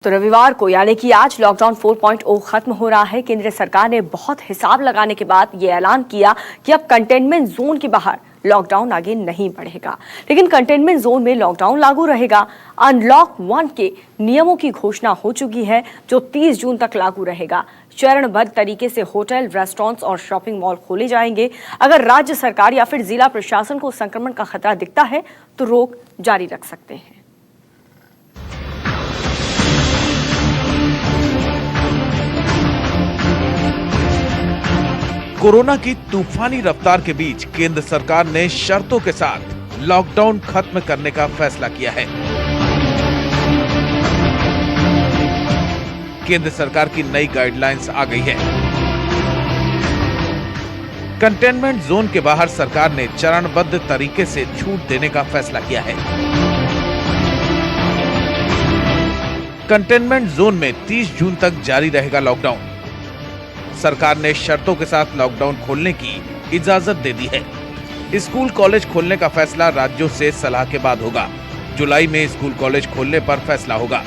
तो रविवार को यानी कि आज लॉकडाउन 4.0 खत्म हो रहा है। केंद्र सरकार ने बहुत हिसाब लगाने के बाद ये ऐलान किया कि अब कंटेनमेंट जोन के बाहर लॉकडाउन आगे नहीं बढ़ेगा, लेकिन कंटेनमेंट जोन में लॉकडाउन लागू रहेगा। अनलॉक 1 के नियमों की घोषणा हो चुकी है, जो 30 जून तक लागू रहेगा। चरणबद्ध तरीके से होटल, रेस्टोरेंट्स और शॉपिंग मॉल खोले जाएंगे। अगर राज्य सरकार या फिर जिला प्रशासन को संक्रमण का खतरा दिखता है तो रोक जारी रख सकते हैं। कोरोना की तूफानी रफ्तार के बीच केंद्र सरकार ने शर्तों के साथ लॉकडाउन खत्म करने का फैसला किया है। केंद्र सरकार की नई गाइडलाइंस आ गई है। कंटेनमेंट जोन के बाहर सरकार ने चरणबद्ध तरीके से छूट देने का फैसला किया है। कंटेनमेंट जोन में 30 जून तक जारी रहेगा लॉकडाउन। सरकार ने शर्तों के साथ लॉकडाउन खोलने की इजाजत दे दी है। स्कूल कॉलेज खोलने का फैसला राज्यों से सलाह के बाद होगा। जुलाई में स्कूल कॉलेज खोलने पर फैसला होगा।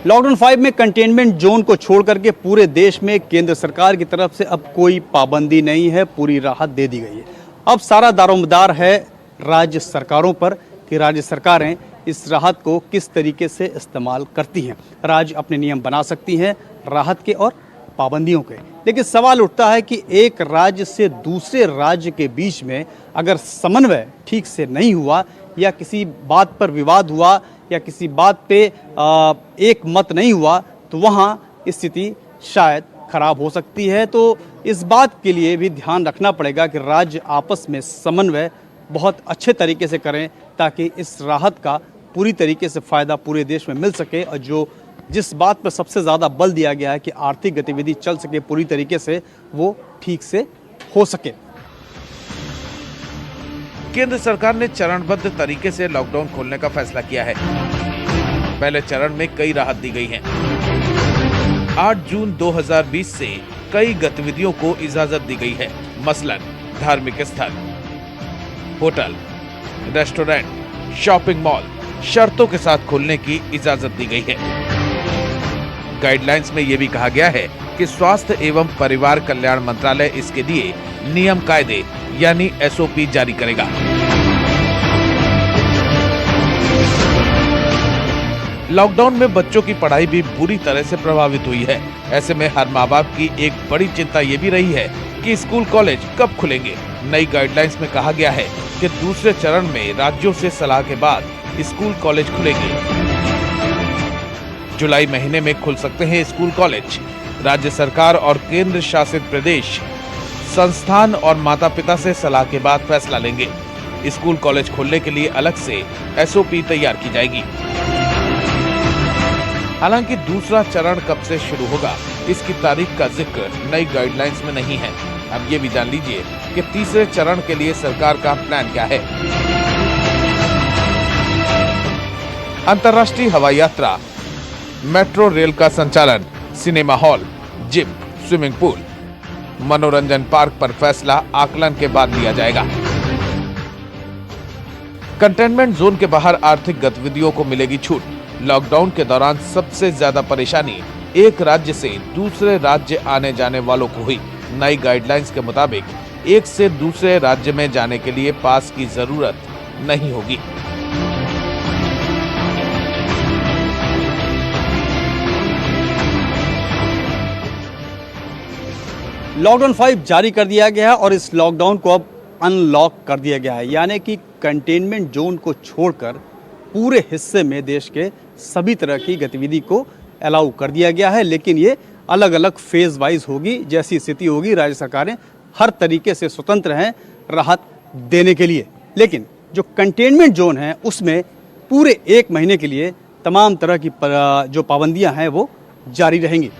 लॉकडाउन 5 में कंटेनमेंट जोन को छोड़ करके पूरे देश में केंद्र सरकार की तरफ से अब कोई पाबंदी नहीं है, पूरी राहत दे दी गई है। अब सारा दारोमदार है राज्य सरकारों पर कि राज्य सरकारें इस राहत को किस तरीके से इस्तेमाल करती हैं। राज्य अपने नियम बना सकती हैं राहत के और पाबंदियों के, लेकिन सवाल उठता है कि एक राज्य से दूसरे राज्य के बीच में अगर समन्वय ठीक से नहीं हुआ या किसी बात पर विवाद हुआ या किसी बात पे एक मत नहीं हुआ तो वहाँ स्थिति शायद खराब हो सकती है। तो इस बात के लिए भी ध्यान रखना पड़ेगा कि राज्य आपस में समन्वय बहुत अच्छे तरीके से करें ताकि इस राहत का पूरी तरीके से फ़ायदा पूरे देश में मिल सके। और जिस बात पर सबसे ज़्यादा बल दिया गया है कि आर्थिक गतिविधि चल सके पूरी तरीके से, वो ठीक से हो सके। केंद्र सरकार ने चरणबद्ध तरीके से लॉकडाउन खोलने का फैसला किया है। पहले चरण में कई राहत दी गई है। 8 जून 2020 से कई गतिविधियों को इजाजत दी गई है। मसलन धार्मिक स्थल, होटल, रेस्टोरेंट, शॉपिंग मॉल शर्तों के साथ खोलने की इजाजत दी गई है। गाइडलाइंस में यह भी कहा गया है कि स्वास्थ्य एवं परिवार कल्याण मंत्रालय इसके लिए नियम कायदे यानी SOP जारी करेगा। लॉकडाउन में बच्चों की पढ़ाई भी बुरी तरह से प्रभावित हुई है। ऐसे में हर माँ बाप की एक बड़ी चिंता ये भी रही है कि स्कूल कॉलेज कब खुलेंगे। नई गाइडलाइंस में कहा गया है कि दूसरे चरण में राज्यों से सलाह के बाद स्कूल कॉलेज खुलेंगे। जुलाई महीने में खुल सकते हैं स्कूल कॉलेज। राज्य सरकार और केंद्र शासित प्रदेश संस्थान और माता पिता से सलाह के बाद फैसला लेंगे। स्कूल कॉलेज खोलने के लिए अलग से SOP तैयार की जाएगी। हालांकि दूसरा चरण कब से शुरू होगा इसकी तारीख का जिक्र नई गाइडलाइंस में नहीं है। अब ये भी जान लीजिए कि तीसरे चरण के लिए सरकार का प्लान क्या है। अंतर्राष्ट्रीय हवाई यात्रा, मेट्रो रेल का संचालन, cinema hall, gym, swimming pool, मनोरंजन पार्क पर फैसला आकलन के बाद लिया जाएगा। कंटेनमेंट जोन के बाहर आर्थिक गतिविधियों को मिलेगी छूट। लॉकडाउन के दौरान सबसे ज्यादा परेशानी एक राज्य से दूसरे राज्य आने जाने वालों को हुई। नई गाइडलाइंस के मुताबिक एक से दूसरे राज्य में जाने के लिए पास की जरूरत नहीं होगी। लॉकडाउन 5 जारी कर दिया गया है और इस लॉकडाउन को अब अनलॉक कर दिया गया है, यानी कि कंटेनमेंट जोन को छोड़कर पूरे हिस्से में देश के सभी तरह की गतिविधि को अलाउ कर दिया गया है। लेकिन ये अलग अलग फेज वाइज होगी। जैसी स्थिति होगी राज्य सरकारें हर तरीके से स्वतंत्र हैं राहत देने के लिए। लेकिन जो कंटेनमेंट जोन है उसमें पूरे 1 महीने के लिए तमाम तरह की जो पाबंदियां हैं वो जारी रहेंगी।